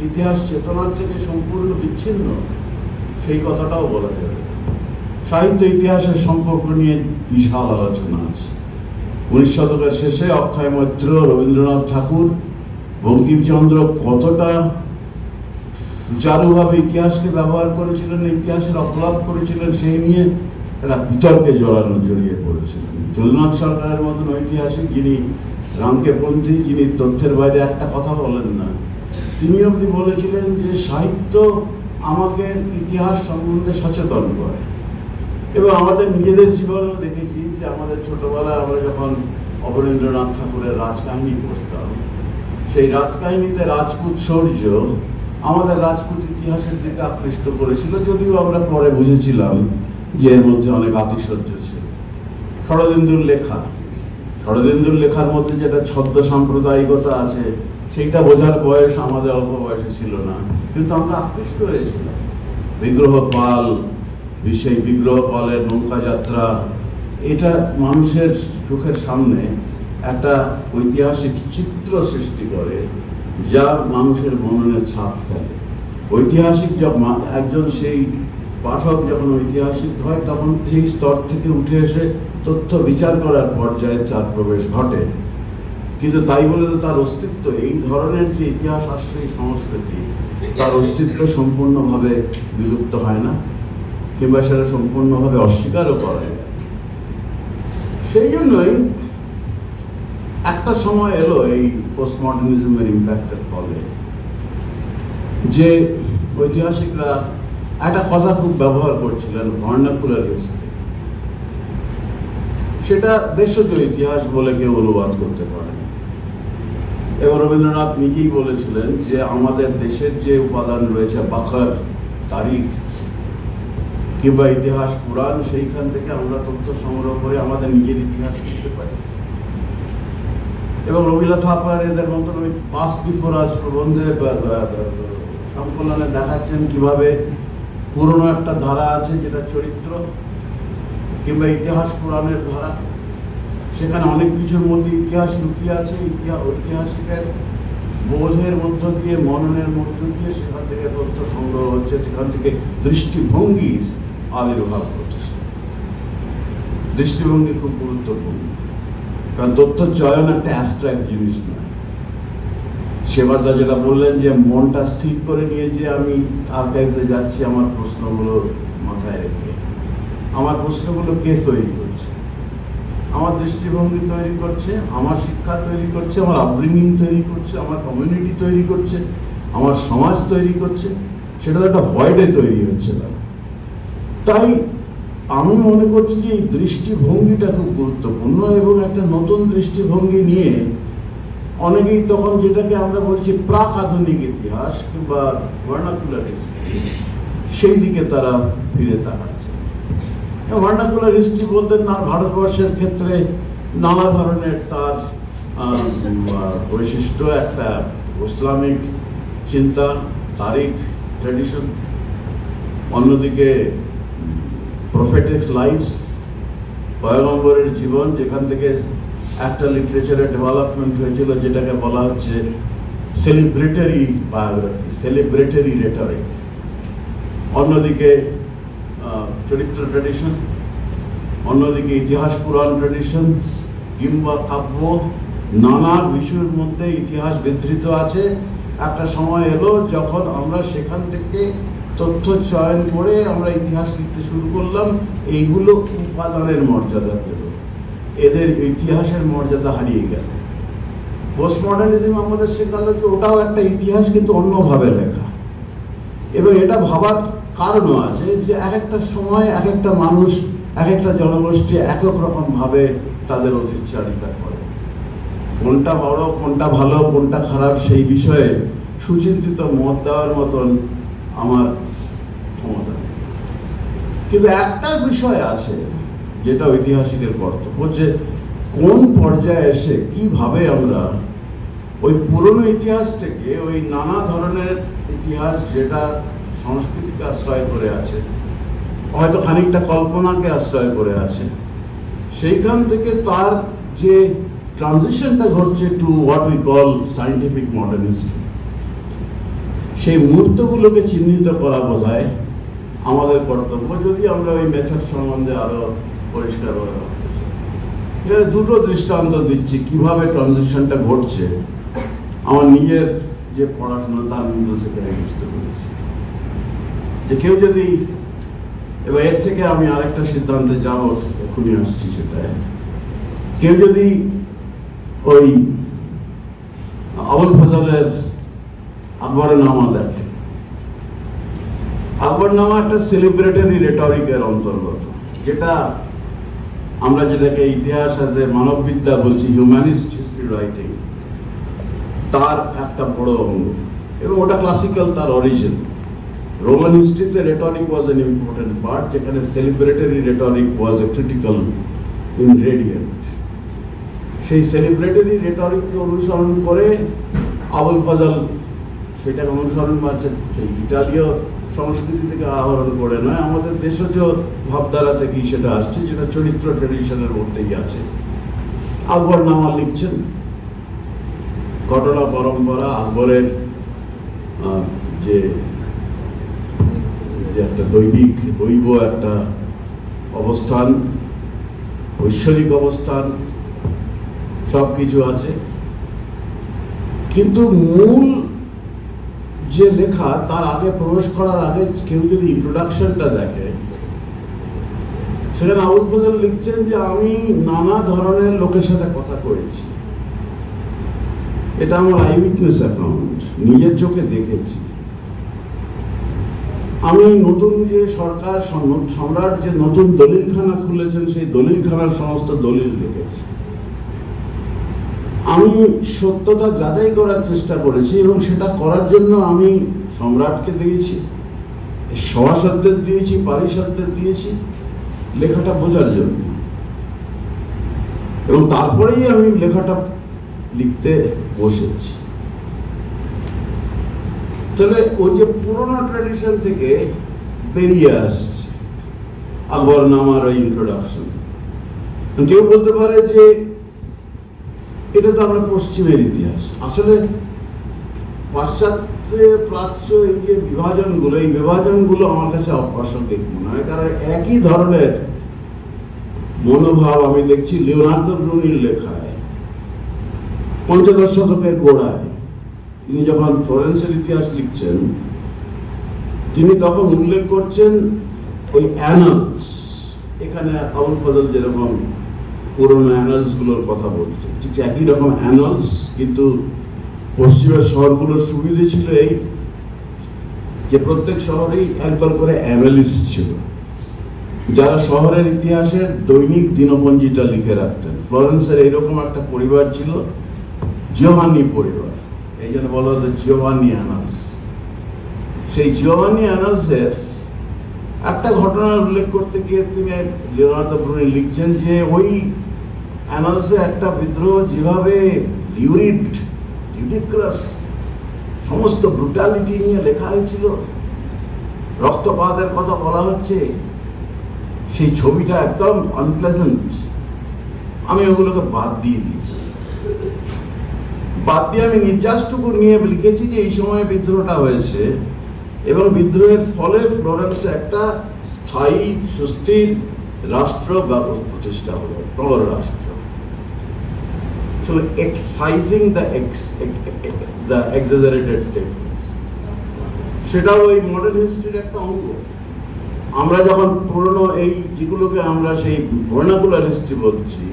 ইতিহাস চেতনার থেকে সম্পূর্ণ বিচ্ছিন্ন, সেই কথাটাও বলা যাবে। সাহিত্য ইতিহাসের সম্পর্ক নিয়ে বিশাল আলোচনা আছে। 19 শতকের শেষে অক্ষয় মৈত্র, রবীন্দ্রনাথ ঠাকুর, বঙ্কিমচন্দ্র কতটা সুচারুভাবে ইতিহাসকে ব্যবহার করেছিলেন, ইতিহাসের অপলাপ করেছিলেন, সেই নিয়ে একটা বিতর্কে জড়িয়ে পড়েছিলেন। যদুনাথ সরকারের মতন ঐতিহাসিক, যিনি রামকেপন্থী, যিনি তথ্যের বাইরে একটা কথা বলেন না, তিনি অবধি বলেছিলেন যে সাহিত্য আমাকে ইতিহাস সম্বন্ধে সচেতন করে। এবং আমাদের নিজেদের জীবনেও দেখেছি যে আমাদের ছোটবেলায় আমরা যখন অবনীন্দ্রনাথ ঠাকুরের রাজকাহিনী পড়তাম, সেই রাজকাহিনীতে রাজপুত শৌর্য আমাদের রাজপুত ইতিহাসের দিকে আকৃষ্ট করেছিল, যদিও আমরা পরে বুঝেছিলাম যে এর মধ্যে অনেক আতিশয্য ছিল। শরদিন্দুর লেখার মধ্যে যেটা ছদ্ম সাম্প্রদায়িকতা আছে, সেইটা বোঝার বয়স আমাদের অল্প বয়সে ছিল না, কিন্তু আমরা আকৃষ্ট হয়েছিলাম। সেই বিগ্রহ পালের নৌকা যাত্রা, এটা মানুষের চোখের সামনে একটা ঐতিহাসিক চিত্র সৃষ্টি করে, যা মানুষের মননে ছাপ ফেলে। ঐতিহাসিক একজন সেই পাঠক যখন ঐতিহাসিক হয়, তখন সেই স্তর থেকে উঠে এসে তথ্য বিচার করার পর্যায়ে তার প্রবেশ ঘটে। কিন্তু তাই বলে তো তার অস্তিত্ব, এই ধরনের যে ইতিহাস আশ্রয়ী সংস্কৃতি, তার অস্তিত্ব সম্পূর্ণভাবে বিলুপ্ত হয় না, কিংবা সেটা সম্পূর্ণভাবে অস্বীকারও করা যায়। সেই জন্যই একটা সময় এলো এই পোস্টমডার্নিজমের ইম্প্যাক্টের ফলে, যে ঐতিহাসিকরা একটা কথা খুব ব্যবহার করছিলেন, ভার্নাকুলার হিস্ট্রি। সেটা দেশজ ইতিহাস বলে কেউ অনুবাদ করতে পারে। এবং রবীন্দ্রনাথ নিজেই বলেছিলেন যে আমাদের দেশের যে উপাদান রয়েছে, বাখর, তারিখ কিংবা ইতিহাস পুরাণ, সেইখান থেকে আমরা তথ্য সংগ্রহ করে আমাদের নিজের ইতিহাস লিখতে পারি। এবং রবীন্দ্র থাপার এদের মতন ওই পাস বিফোর আস প্রবন্ধে সংকলনে দেখাচ্ছেন কিভাবে পুরনো একটা ধারা আছে যেটা চরিত্র কিংবা ইতিহাস পুরাণের ধারা, সেখানে অনেক কিছুর মধ্যে ইতিহাস লুকিয়ে আছে। ঐতিহাসিকের বোধের মধ্য দিয়ে, মননের মধ্য দিয়ে সেখান থেকে তথ্য সংগ্রহ হচ্ছে, সেখান থেকে দৃষ্টিভঙ্গির আবির্ভাব ঘটছে। দৃষ্টিভঙ্গি খুব গুরুত্বপূর্ণ, কারণ তথ্য চয়ন একটা অ্যাবস্ট্রাক্ট জিনিস নয়। সেবাদা যেটা বললেন যে মনটা স্থির করে নিয়ে যে আমি আর্কাইভে যাচ্ছি আমার প্রশ্নগুলো মাথায় রেখে, আমার প্রশ্নগুলো কে তৈরি করছে? আমার দৃষ্টিভঙ্গি তৈরি করছে, আমার শিক্ষা তৈরি করছে, আমার আপব্রিঙ্গিং তৈরি করছে, আমার কমিউনিটি তৈরি করছে, আমার সমাজ তৈরি করছে। সেটা একটা ভয়েডে তৈরি হচ্ছে না। তাই আমি মনে করছি যে এই দৃষ্টিভঙ্গিটা খুব গুরুত্বপূর্ণ, এবং একটা নতুন দৃষ্টিভঙ্গি নিয়ে অনেকেই তখন যেটাকে আমরা বলছি প্রাক আধুনিক ইতিহাস কিংবা ভার্নাকুলার হিস্ট্রি, সেই দিকে তারা ফিরে তাকাচ্ছে। ভার্নাকুলার হিস্ট্রি বলতে না ভারতবর্ষের ক্ষেত্রে নানা ধরনের তার বৈশিষ্ট্য, একটা ইসলামিক চিন্তা, তারিখ, ট্র্যাডিশন, অন্যদিকে প্রফেটিক লাইফস, পয়গম্বরের জীবন, যেখান থেকে একটা লিটারেচারের ডেভেলপমেন্ট হয়েছিল যেটাকে বলা হচ্ছে সেলিব্রেটারি বায়োগ্রাফি, সেলিব্রেটারি রেটরিক। অন্যদিকে চরিত্র ট্র্যাডিশন, অন্যদিকে ইতিহাস পুরাণ ট্র্যাডিশন কিংবা কাব্য, নানা বিষয়ের মধ্যে ইতিহাস বিধৃত আছে। একটা সময় এলো যখন আমরা সেখান থেকে তথ্য চয়ন করে আমরা ইতিহাস লিখতে শুরু করলাম। এইগুলো উপাদানের মর্যাদা পেল, এদের ইতিহাসের মর্যাদা হারিয়ে গেল। পোস্ট মডার্নিজম আমাদের শেখালো যে ওটাও একটা ইতিহাস, কিন্তু অন্যভাবে লেখা। এবং এটা ভাবার কারণও আছে যে এক একটা সময় এক একটা মানুষ, এক একটা জনগোষ্ঠী এক এক রকম ভাবে তাদের অতিচারিতা করে। কোনটা বড়, কোনটা ভালো, কোনটা খারাপ, সেই বিষয়ে সুচিন্তিত মত দেওয়ার মতন আমার ক্ষমতা নেই। কিন্তু একটা বিষয় আছে যেটা ঐতিহাসিকের কর্তব্য, যে কোন পর্যায়ে এসে কিভাবে আমরা ওই পুরনো ইতিহাস থেকে ওই নানা ধরনের ইতিহাস যেটা সংস্কৃতিকে আশ্রয় করে আছে, হয়তো খানিকটা কল্পনাকে আশ্রয় করে আছে, সেইখান থেকে তার যে ট্রানজিশনটা ঘটছে to what we call scientific modernism, সেই মুহূর্তগুলোকে চিহ্নিত করা বোধহয় আমাদের কর্তব্য, যদি আমরা ওই মেথড সম্বন্ধে আরো পরিষ্কার করে রাখতে চাই। এর দুটো দৃষ্টান্ত দিচ্ছি কিভাবে ট্রানজিশনটা ঘটছে। আমার নিজের যে পড়াশোনা তার মধ্যে সেখানে বুঝতে পেরেছি যে কেউ যদি, এবার এর থেকে আমি আরেকটা সিদ্ধান্তে যাবো, এখনই আসছি সেটাই, কেউ যদি ওই আবুল ফজলের আকবরনামা দেখে, আকবরনামা একটা সেলিব্রেটারি রেটরিকের অন্তর্গত, যেটা আমরা যেটাকে ইতিহাস আছে মানববিদ্যা বলছি, হিউম্যানিস্ট হিস্ট্রি রাইটিং, তার একটা বড় অঙ্গ, এবং ওটা ক্লাসিক্যাল, তার অরিজিন। রোমান হিস্ট্রিতে rhetoric was an important part, যেখানে celebratory rhetoric was a critical ingredient. সেই সেলিব্রেটারি রেটরিককে অনুসরণ করে আবুল ফজল সেটাকে অনুসরণ করছে, সেই ইতালীয় সংস্কৃতি থেকে আহরণ করে নয়, আমাদের দেশজ ভাবধারা থেকেই সেটা আসছে, যেটা চরিত্র ট্র্যাডিশনের মধ্যেই আছে। আকবরনামা লিখছেন, ঘটনা পরম্পরা, আকবরের যে একটা দৈব একটা অবস্থান, ঐশ্বরিক অবস্থান, সব কিছু আছে। কিন্তু মূল যে লেখা, তার আগে প্রবেশ করার আগে কেউ যদি ইন্ট্রোডাকশনটা দেখে, সেখানে আবুল ফজল লিখছেন যে আমি নানা ধরনের লোকের সাথে কথা করেছি, এটা আমার আই উইটনেস অ্যাকাউন্ট, নিজের চোখে দেখেছি। আমি নতুন যে সরকার সম্রাট যে নতুন দলিলখানা খুলেছেন, সেই দলিলখানার সমস্ত দলিল দেখেছি। আমি সত্যতা যাচাই করার চেষ্টা করেছি, এবং সেটা করার জন্য আমি সম্রাটকে দিয়েছি, সভাসদদের দিয়েছি, পারিষদদের দিয়েছি, লেখাটা বোঝার জন্য। এবং তারপরেই আমি লেখাটা লিখতে বসেছি। তাহলে ওই যে পুরোনো ট্র্যাডিশন থেকে বেরিয়ে আসছে আকবরনামার ওই ইন্ট্রোডাকশন। কেউ বলতে পারে যে এটা তো আমরা পশ্চিমের ইতিহাস। আসলে পাশ্চাত্যে প্রাচ্য এই যে বিভাজনগুলো, এই বিভাজনগুলো আমার কাছে অপ্রাসঙ্গিক মনে হয়, কারণ একই ধরনের মনোভাব আমি দেখছি লিওনার্দো ব্রুনির লেখায় ৫৫ শতকের গোড়ায়। তিনি যখন ফ্লোরেন্সের ইতিহাস লিখছেন, তিনি তখন উল্লেখ করছেন ওই অ্যানালস। এখানে আবুল ফজল যেরকম পুরোনো অ্যানালস গুলোর কথা বলছে, ঠিক একই রকম অ্যানালস, কিন্তু পশ্চিমের শহরগুলোর সুবিধে ছিল এই যে প্রত্যেক শহরেই একদল করে অ্যানালিস্ট ছিল, যারা শহরের ইতিহাসের দৈনিক দিনপঞ্জিটা লিখে রাখতেন। ফ্লোরেন্সের এইরকম একটা পরিবার ছিল, জিওভান্নি পরিবার, এই জন্য বলা হতো জিওভান্নি অ্যানালস। সেই জিওভান্নি অ্যানালসের একটা ঘটনার উল্লেখ করতে গিয়ে তিনি লিওনার্দো ব্রুনি লিখছেন যে ওই অ্যানালসে একটা বিদ্রোহ যেভাবে লিউডিক্রাস সমস্ত ব্রুটালিটি নিয়ে লেখা হয়েছিল, রক্তপাতের কথা বলা হচ্ছে, সেই ছবিটা একদম আনপ্লেজেন্ট। আমি ওগুলোকে বাদ দিয়ে দিয়েছি। বাদ দিয়ে আমি নির্যাসটুকু নিয়ে লিখেছি যে এই সময় বিদ্রোহটা হয়েছে এবং বিদ্রোহের ফলে ফ্লোরেন্সে একটা স্থায়ী সুস্থির রাষ্ট্র ব্যবস্থা প্রতিষ্ঠা হলো, নগর রাষ্ট্র। So excising the exaggerated statements, সেটাও এই মডার্ন হিস্ট্রির একটা অঙ্গ। আমরা যখন পুরনো এই যেগুলোকে আমরা সেই ভার্নাকুলার হিস্ট্রি বলছি,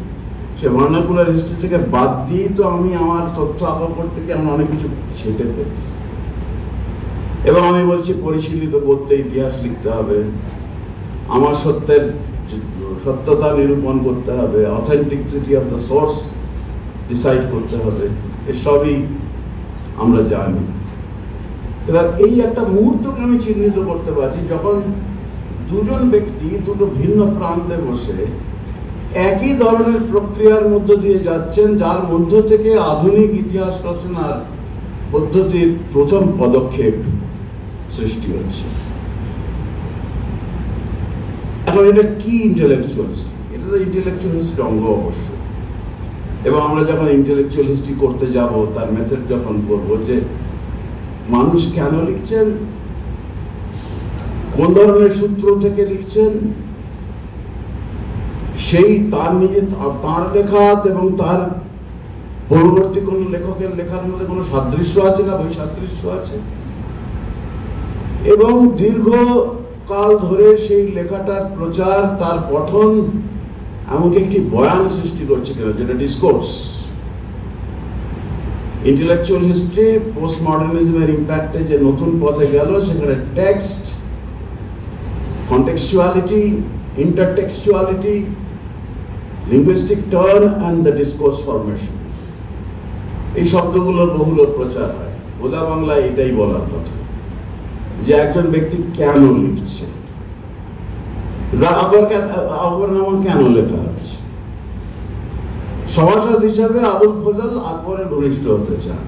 সে ভার্নাকুলার হিস্ট্রি থেকে বাদ দিয়ে তো আমি আমার তথ্য আকর্ষণ থেকে আমরা অনেক কিছু ছেটে ফেলছি। এবং আমি বলছি পরিশীলিত করতে ইতিহাস লিখতে হবে, আমার সত্যতা নিরূপণ করতে হবে, authenticity of the source decide করতে হবে, এসবই আমরা জানি। এবার এই একটা মুহূর্তকে আমি চিহ্নিত করতে পারছি যখন দুজন ব্যক্তি দুটো ভিন্ন প্রান্তে বসে একই ধরনের প্রক্রিয়ার মধ্য দিয়ে যাচ্ছেন, যার মধ্য থেকে আধুনিক ইতিহাস রচনার পদ্ধতির প্রথম পদক্ষেপ সৃষ্টি হচ্ছে। এখন এটা কি ইন্টেলেকচুয়াল হিস্ট্রি? এটা তো ইন্টেলেকচুয়াল হিস্ট্রি অঙ্গ অবশ্য। এবং আমরা যখন ইন্টেলেকচুয়াল হিস্ট্রি করতে যাব, তার মেথড যখন করবো যে মানুষ কেন লিখছেন, কোন ধরনের সূত্র থেকে লিখছেন, সেই তার নিজে তার লেখা এবং তার পরবর্তী কোন লেখকের লেখার মধ্যে কোনো সাদৃশ্য আছে না বৈসাদৃশ্য আছে, এবং দীর্ঘ কাল ধরে সেই লেখাটার প্রচার, তার পঠন এমনকি একটি বয়ান সৃষ্টি করছে কিনা, যেটা ডিসকোর্স। ইন্টেলেকচুয়াল হিস্ট্রি পোস্ট মডার্নিজমের ইম্প্যাক্টে যে নতুন পথে গেল, সেখানে text, contextuality, intertextuality, linguistic turn and the discourse formation, এই শব্দগুলোর বহুল প্রচার হয়। বোধা বাংলায় এটাই বলার কথা যে একজন ব্যক্তি কেন লিখছে, আকবরনামা কেন লেখা হচ্ছে। সভাসদ হিসাবে আবুল ফজল আকবরের ঘনিষ্ঠ হতে চান।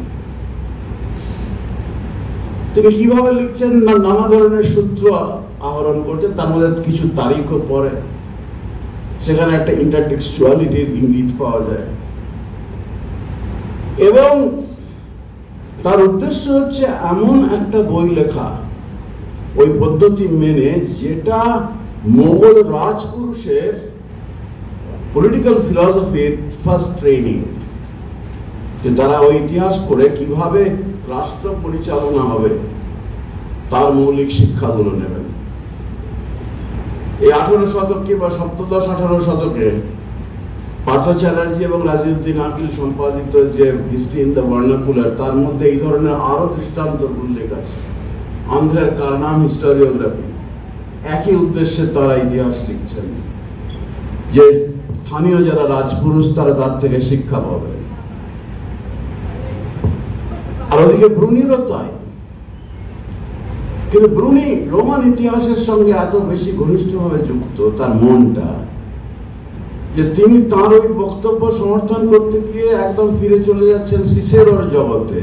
তিনি কিভাবে লিখছেন না, নানা ধরনের সূত্র আহরণ করছেন, তার মধ্যে কিছু তারিখও পরে, সেখানে একটা ইন্টারটেক্সচুয়ালিটির ইঙ্গিত পাওয়া যায়। এবং তার উদ্দেশ্য হচ্ছে এমন একটা বই লেখা ওই পদ্ধতি মেনে, যেটা মোগল রাজপুরুষের পলিটিক্যাল ফিলসফির ফার্স্ট ট্রেনিং, যে তারা ওই ইতিহাস পড়ে কিভাবে রাষ্ট্র পরিচালনা হবে তার মৌলিক শিক্ষাগুলো নেবেন। এই 18 শতকে বা সপ্তদশ-18 শতকে পার্থ চ্যাটার্জি এবং রাজিউদ্দিন আকিল সম্পাদিত যে হিস্ট্রি ইন দ্য ভার্নাকুলার, তার মধ্যে এই ধরনের আরো দৃষ্টান্ত উল্লেখ আছে। আন্ধ্রের কারনাম হিস্টোরিওগ্রাফি, একই উদ্দেশ্যে তারা ইতিহাস লিখছেন, যে স্থানীয় যারা রাজপুরুষ তারা তার থেকে শিক্ষা পাবে। আর ওদিকে ব্রুনিরও তাই। কিন্তু ব্রুনি রোমান ইতিহাসের সঙ্গে এত বেশি ঘনিষ্ঠভাবে যুক্ত তার মনটা, যে তিনি তার ওই বক্তব্য সমর্থন করতে গিয়ে একদম ফিরে চলে যাচ্ছেন সিসেরোর জগতে,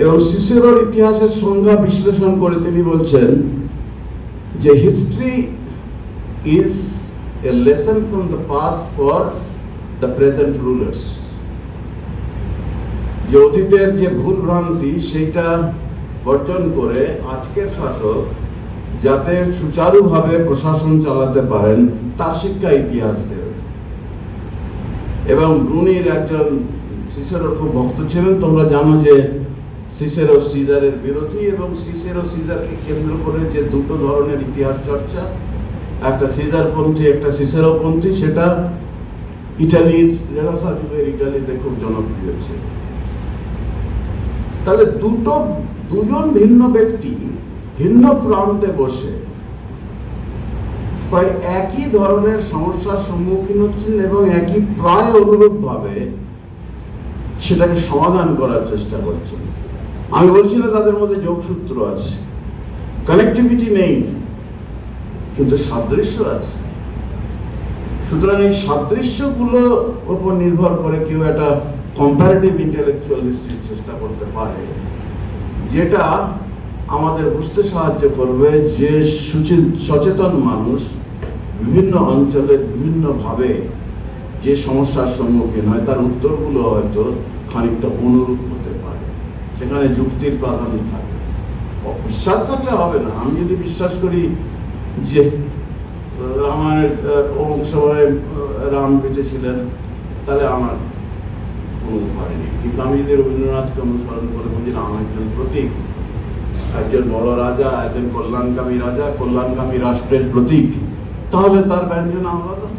এবং সিসেরোর ইতিহাসের সংজ্ঞা বিশ্লেষণ করে তিনি বলছেন যে history is a lesson from the past for the present rulers. যে অতীতের যে ভুল ভ্রান্তি সেইটা বর্জন করে আজকের শাসক যাতে সুচারুভাবে প্রশাসন চালাতে পারেন তার শিক্ষা ইতিহাস দেবে। এবং ব্রুনির একজন সিসেরোর খুব ভক্ত ছিলেন। তোমরা জানো যে সিসেরো সিজারের বিরোধী, এবং সিসেরো সিজারকে কেন্দ্র করে যে দুটো ধরনের ইতিহাস চর্চা, একটা সিজারপন্থী একটা সিসেরোপন্থী, সেটা ইটালির রেনেসাঁ যুগের ইটালিতে খুব জনপ্রিয় ছিল। তাহলে দুজন ভিন্ন ব্যক্তি ভিন্ন প্রান্তে বসে প্রায় একই ধরনের সমস্যার সম্মুখীন হচ্ছেন এবং একই প্রায় অনুরূপ ভাবে সেটাকে সমাধান করার চেষ্টা করছেন। আমি বলছি না তাদের মধ্যে যোগসূত্র আছে, কানেক্টিভিটি নেই, কিন্তু সাদৃশ্য আছে। সুতরাং এই সাদৃশ্যগুলো উপর নির্ভর করে কেউ একটা কম্পারেটিভ ইন্টেলেকচুয়াল হিস্ট্রির চেষ্টা করতে পারে, যেটা আমাদের বুঝতে সাহায্য করবে যে সচেতন মানুষ বিভিন্ন অঞ্চলে বিভিন্নভাবে যে সমস্যার সম্মুখীন হয় তার উত্তরগুলো হয়তো খানিকটা অনুরূপ হতে পারে, সেখানে যুক্তির প্রাধান্য থাকে। বিশ্বাস থাকলে হবে না। আমি যদি বিশ্বাস করি যে রামায়ণের অমুক সময় রাম বেঁচে ছিলেন, তাহলে আমার অনুভব হয়নি। কিন্তু আমি যদি রবীন্দ্রনাথকে অনুসরণ করে বুঝি রাম একজন প্রতীক, একজন বড় রাজা, একজন কল্যাণকামী রাজা, কল্যাণকামী রাষ্ট্রের প্রতীক, তাহলে তার ব্যঞ্জন আলাদা।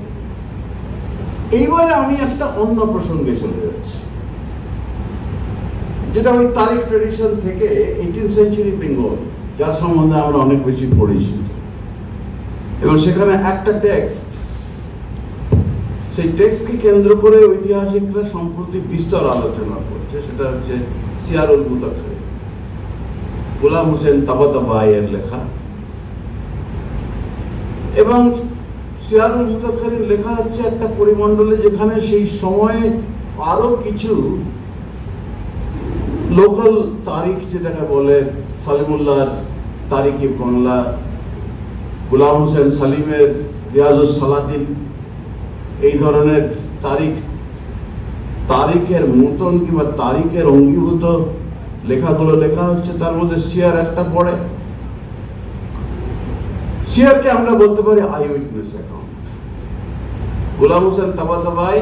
এইবারে আমি একটা অন্য প্রসঙ্গে চলে যাচ্ছি, যেটা ওই তারিখ ট্রেডিশন থেকে 18th সেঞ্চুরি বেঙ্গল, যার সম্বন্ধে আমরা অনেক বেশি পড়েছি, এবং সেখানে একটা টেক্সট, সেই টেক্সটকে কেন্দ্র করে ঐতিহাসিকরা সম্প্রতি বিস্তর আলোচনা করছে। সেটা হচ্ছে সিয়ারুল মুতাখারি, গোলাম হোসেন তাবাতাবাইয়ের লেখা। এবং সিয়ারুল মুতাখারির লেখা হচ্ছে একটা পরিমণ্ডলে যেখানে সেই সময়ে আরো কিছু লোকাল তারিখ, যেটাকে বলে সালিমুল্লাহর তারিখি বাংলা, গোলাম হোসেন সালিমের রিয়াজুস সালাতিন, এই ধরনের তারিখের মতন কিংবা তারিখের অঙ্গীভূত লেখাগুলো লেখা হচ্ছে। তার মধ্যে সিয়ার একটা পড়ে। সিয়ারকে আমরা বলতে পারি eyewitness account. Ghulam Hussain Tabatabai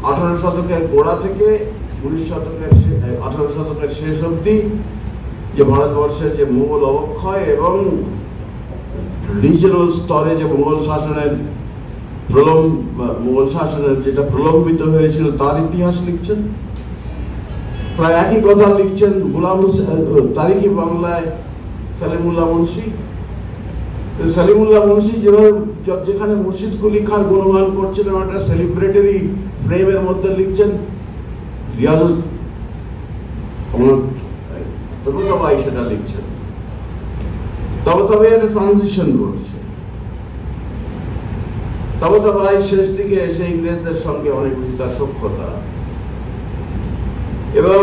18 শতকের গোড়া থেকে 18 শতকের শেষ অবধি যে ভারতবর্ষের যে মুঘল অবক্ষয় এবং রিজিওনাল স্তরে যে মুঘল শাসনের যেটা প্রলম্বিত হয়েছিল তার ইতিহাস লিখছেন। প্রায় একই কথা লিখছেন গোলাম হোসেন তারিখি বাংলায় সালিমুল্লাহ মুন্সি। সালিমুল্লাহ মুন্সি যেভাবে যেখানে মুর্শিদ কুলি খান গুণগান করছেন একটা সেলিব্রেটরি ফ্রেমের মধ্যে লিখছেন, রিয়াজুল তাবাতাবাই সেটা লিখছেন। তবে একটা ট্রানজিশন ঘটছে। তাবাতাবাই শেষ দিকে এসে ইংরেজদের সঙ্গে অনেক বেশি তার সখ্যতা, এবং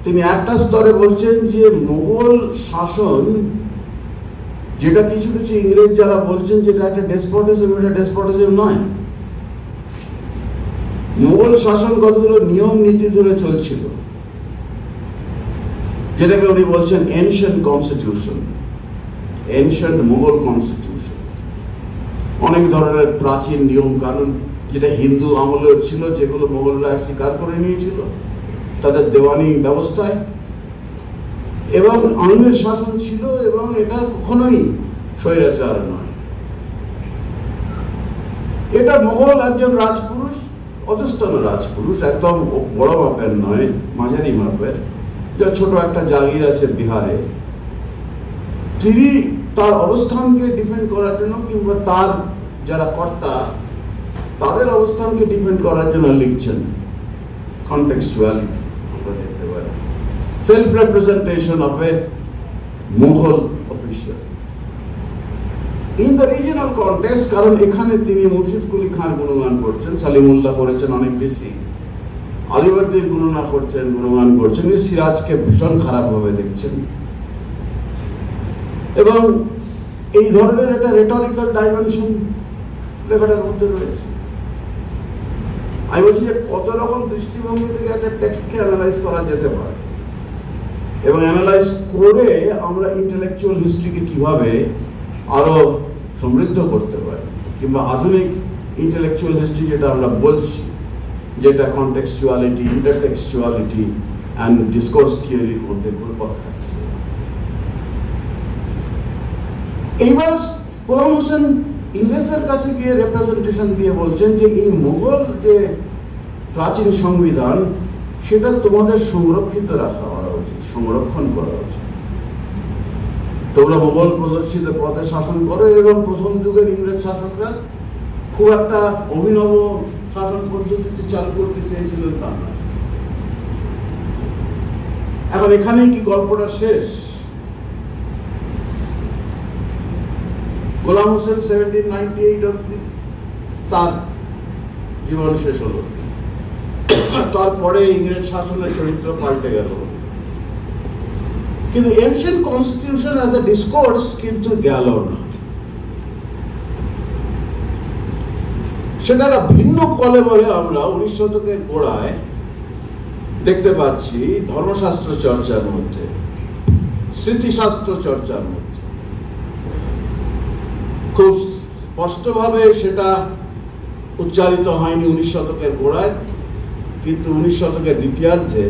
তিনি একটা স্তরে বলছেন যে মুঘল শাসন, যেটা কিছু কিছু ইংরেজ যারা বলছেন যেটা একটা ডেসপটিজম, এটা ডেসপটিজম নয়। মুঘল শাসন কতগুলো নিয়ম নীতি ধরে চলছিল, যেটাকে উনি বলছেন ancient constitution, ancient Mughal constitution. অনেক ধরনের প্রাচীন নিয়ম কানুন যেটা হিন্দু আমলে ছিল, যেগুলো মুঘলরা স্বীকার করে নিয়েছিল তাদের দেওয়ানি ব্যবস্থায়, এবং আইনের শাসন ছিল, এবং এটা কখনোই স্বৈরাচার নয়। এটা মুঘল একজন রাজপুরুষ, অধস্তন রাজপুরুষ, একদম বড় মাপের নয়, মাঝারি মাপের, যার ছোট একটা জাগির আছে বিহারে। তিনি তার অবস্থানকে ডিফেন্ড করার জন্য কিংবা তার যারা কর্তা তাদের অবস্থানকে ডিফেন্ড করার জন্য লিখছেন কনটেক্সচুয়ালিটি। আমরা দেখতে পাই self representation of a Mughal official in the regional context. কারণ এখানে তিনি মুর্শিদ কুলি খান গুণগান করছেন, সালিমুল্লাহ করেছেন অনেক বেশি, আলিবর্দীর গুণগান করছেন, সিরাজকে ভীষণ খারাপভাবে দেখছেন। এবং এই ধরনের একটা রেটরিক্যাল ডাইমেনশন লেখাটার মধ্যে রয়েছে। আমি বলছি যে কত রকম দৃষ্টিভঙ্গি থেকে একটা টেক্সটকে অ্যানালাইজ করা যেতে পারে, এবং অ্যানালাইজ করে আমরা ইন্টেলেকচুয়াল হিস্ট্রিকে কিভাবে আরো সমৃদ্ধ করতে পারি, কিংবা আধুনিক ইন্টেলেকচুয়াল হিস্ট্রি যেটা আমরা বলছি, যেটা কনটেক্সচুয়ালিটি, ইন্টারটেক্সচুয়ালিটি অ্যান্ড ডিসকোর্স থিওরির মধ্যে ঘুরপাক খাচ্ছে। এইবার গোলাম হোসেন ইংরেজদের কাছে গিয়ে রিপ্রেজেন্টেশন দিয়ে বলছেন যে এই মুঘল যে প্রাচীন সংবিধান, সেটা তোমাদের সংরক্ষিত রাখা উচিত, সংরক্ষণ করা উচিত। তোমরা মুঘল প্রদর্শিত পথে শাসন করো, এবং প্রথম যুগের ইংরেজ শাসকরা খুব একটা অভিনব শাসন পদ্ধতিতে চালু করতে চেয়েছিলেন তা না। এখন এখানেই কি গল্পটা শেষ? গোলাম হোসেন 1798 অব্দি তার জীবন শেষ হলো, তারপরে ইংরেজ শাসনের চরিত্র পাল্টে গেল, কিন্তু ancient constitution as a discourse কিন্তু গেল না। সেটা একটা ভিন্ন কলেবরে আমরা 19 শতকের গোড়ায় দেখতে পাচ্ছি ধর্মশাস্ত্র চর্চার মধ্যে, স্মৃতিশাস্ত্র চর্চার মধ্যে। খুব স্পষ্টভাবে সেটা উচ্চারিত হয়নি 19 শতকের গোড়ায়, কিন্তু 19 শতকের দ্বিতীয়ার্ধে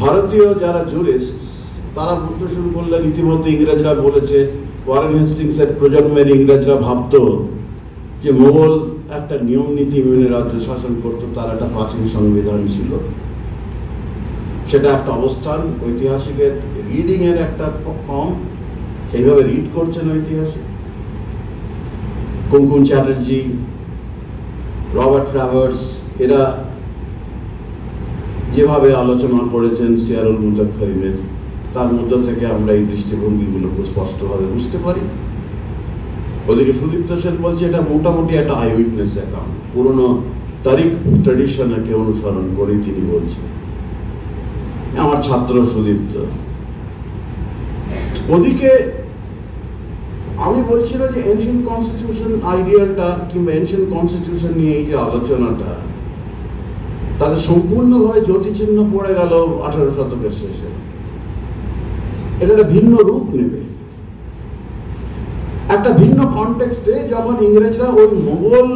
ভারতীয় যারা জুরিস্ট তারা বলতে শুরু করলেন, ইতিমধ্যে ইংরেজরা বলেছে, ওয়ারেন হেস্টিংসের প্রজন্মের ইংরেজরা ভাবত যে মোগল একটা নিয়ম নীতি মেনে রাজ্য শাসন করত, তার একটা প্রাচীন সংবিধান ছিল। সেটা একটা অবস্থান, ঐতিহাসিকের রিডিং এর একটা ফর্ম, সেইভাবে রিড করছেন ঐতিহাসিক। কুমকুম চ্যাটার্জি, রবার্ট ট্রাভার্স, এরা যেভাবে আলোচনা করেছেন সিয়ারুল মুতাক্ষরিনের, তার মধ্যে থেকে আমরা এই দৃষ্টিভঙ্গিগুলো খুব স্পষ্টভাবে বুঝতে পারি। ওদিকে সুদীপ্ত সেন বলছে এটা মোটামুটি একটা আই উইটনেস অ্যাকাউন্ট, পুরনো তারিখ ট্র্যাডিশনকে অনুসরণ করেই তিনি বলছেন। আমার ছাত্র সুদীপ্ত। ওদিকে আমি বলছিলাম যে এনশিয়েন্ট কনস্টিটিউশন আইডিয়ালটা কিংবা এনশিয়েন্ট কনস্টিটিউশন নিয়ে এই যে আলোচনাটা, তাদের সম্পূর্ণভাবে জ্যোতিচিহ্ন পড়ে গেল 18 শতকের শেষে। এটা একটা ভিন্ন রূপ নেবে একটা ভিন্ন কনটেক্সটে, যখন ইংরেজরা ওই মোগল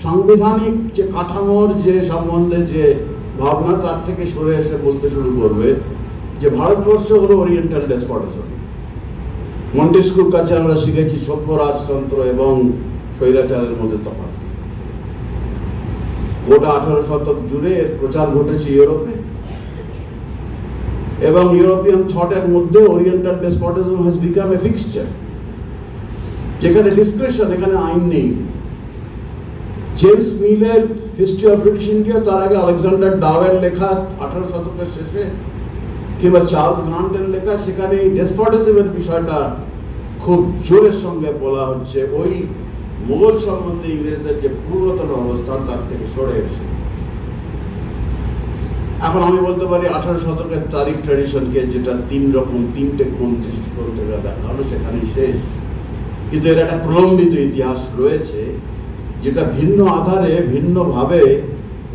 সাংবিধানিক যে কাঠামোর যে সম্বন্ধে যে ভাবনা, তার থেকে সরে এসে বলতে শুরু করবে যে ভারতবর্ষ হলো ওরিয়েন্টাল ডেসপটিজম। মন্টেস্কুর কাছে আমরা শিখেছি সভ্য রাজতন্ত্র এবং স্বৈরাচারের মধ্যে তফাৎ। গোটা 18 শতক জুড়ে এর প্রচার ঘটেছে ইউরোপে, এবং ইউরোপিয়ান থটের মধ্যে oriental despotism has become a fixture, যেখানে ডিসক্রিপশন, এখানে আইন নেই। জেমস মিলের হিস্ট্রি অফ ব্রিটিশ ইন্ডিয়া, তার আগে আলেকজান্ডার ডাওয়ের লেখা 18 শতকের শেষে, কিংবা চার্লস গ্রান্টের লেখা, সেখানে এই ডেসপটিজমের বিষয়টা খুব জোরের সঙ্গে বলা হচ্ছে ওই মোগল সম্বন্ধে ইংরেজদের যে পূর্বতন অবস্থান তার থেকে সরে এসে। এখন আমি বলতে পারি 18 শতকের তারিখ ট্র্যাডিশনকে, যেটা তিনটে কোণ দৃষ্টিকোণ থেকে দেখা হলো, সেখানেই শেষ। কিন্তু এর একটা প্রলম্বিত ইতিহাস রয়েছে, যেটা ভিন্ন আধারে ভিন্নভাবে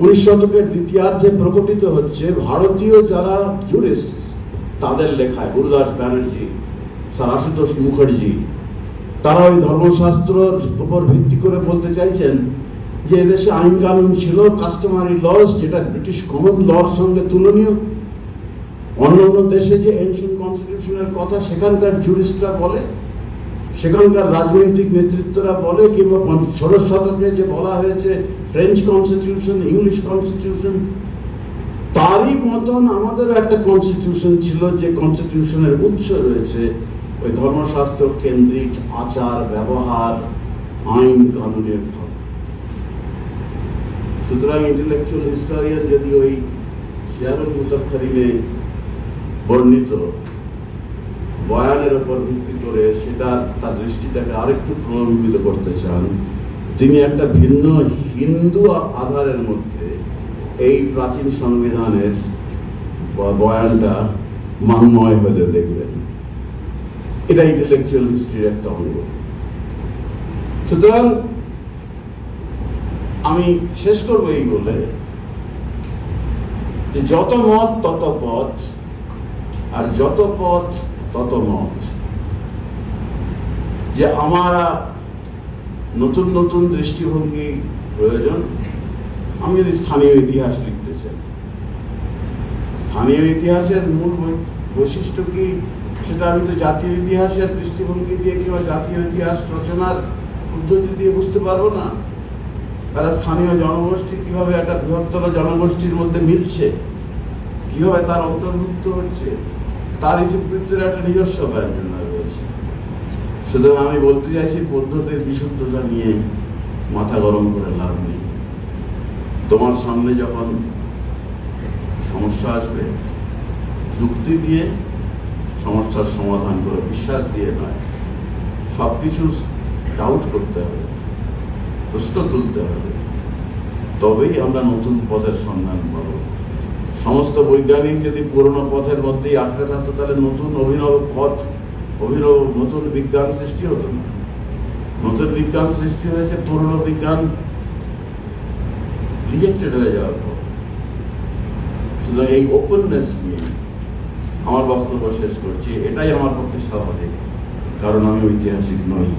19 শতকের দ্বিতীয়ার্ধে প্রকটিত হচ্ছে ভারতীয় যারা জুরিস্ট তাদের লেখায়। গুরুদাস ব্যানার্জি, স্যার আশুতোষ মুখার্জি, তারা ওই ধর্মশাস্ত্রের উপর ভিত্তি করে বলতে চাইছেন যে এদেশে আইন কানুন ছিল, কাস্টমারি লস, যেটা ব্রিটিশ কমন লর সঙ্গে তুলনীয়। অন্যান্য দেশে যে এনশিয়েন্ট কনস্টিটিউশনের কথা সেখানকার জুরিস্টরা বলে, সেখানকার রাজনৈতিক নেতৃত্বরা বলে, কিংবা 16 শতকে যে বলা হয়েছে ফ্রেঞ্চ কনস্টিটিউশন, ইংলিশ কনস্টিটিউশন, তারই মতন আমাদেরও একটা কনস্টিটিউশন ছিল, যে কনস্টিটিউশনের উৎস রয়েছে ওই ধর্মশাস্ত্র কেন্দ্রিক আচার ব্যবহার, আইন কানুনের ভাব। সুতরাং ইন্টেলেকচুয়াল হিস্টোরিয়ান যদি ওই সিয়ারুল মুতাক্ষরিনে বর্ণিত বয়ানের উপর ভিত্তি করে সেটা তার দৃষ্টিটাকে আরেকটু প্রলম্বিত করতে চান, তিনি একটা ভিন্ন হিন্দু আধারের মধ্যে এই প্রাচীন সংবিধানের বয়ানটা মানময় হতে দেখবেন। এটা ইন্টেলেকচুয়াল হিস্ট্রির একটা অঙ্গ। সুতরাং আমি শেষ করবো এই বলে যে যত মত তত পথ, আর যত পথ তত মত। যে আমরা নতুন নতুন দৃষ্টিভঙ্গি প্রয়োজন। আমি যদি স্থানীয় ইতিহাস লিখতে চাই, স্থানীয় ইতিহাসের মূল বৈশিষ্ট্য কি সেটা আমি তো জাতীয় ইতিহাসের দৃষ্টিভঙ্গি দিয়ে কিংবা জাতীয় ইতিহাস রচনার পদ্ধতি দিয়ে বুঝতে পারবো না। তারা স্থানীয় জনগোষ্ঠী কিভাবে একটা বৃহত্তর জনগোষ্ঠীর মধ্যে মিলছে, কিভাবে তার অন্তর্ভুক্ত হচ্ছে, তার ইতিবৃত্তের একটা নিজস্ব ব্যঞ্জন রয়েছে। সুতরাং আমি বলতে চাইছি পদ্ধতির বিশুদ্ধতা নিয়ে মাথা গরম করে লাভ নেই। তোমার সামনে যখন সমস্যা আসবে, যুক্তি দিয়ে সমস্যার সমাধান করে, বিশ্বাস দিয়ে নয়। সবকিছু ডাউট করতে হবে, প্রশ্ন তুলতে হবে, তবেই আমরা নতুন পথের সন্ধান পাবো। সমস্ত বৈজ্ঞানিক যদি পুরনো পথের মধ্যেই আটকে থাকতো, তাহলে নতুন অভিনব পথ, নতুন বিজ্ঞান সৃষ্টি হতো না। নতুন বিজ্ঞান সৃষ্টি হয়েছে পুরনো বিজ্ঞান রিজেক্টেড হয়ে যাওয়ার পর। সুতরাং এই ওপেননেস নিয়ে আমার বক্তব্য শেষ করছি। এটাই আমার পক্ষে স্বাভাবিক, কারণ আমি ঐতিহাসিক নই।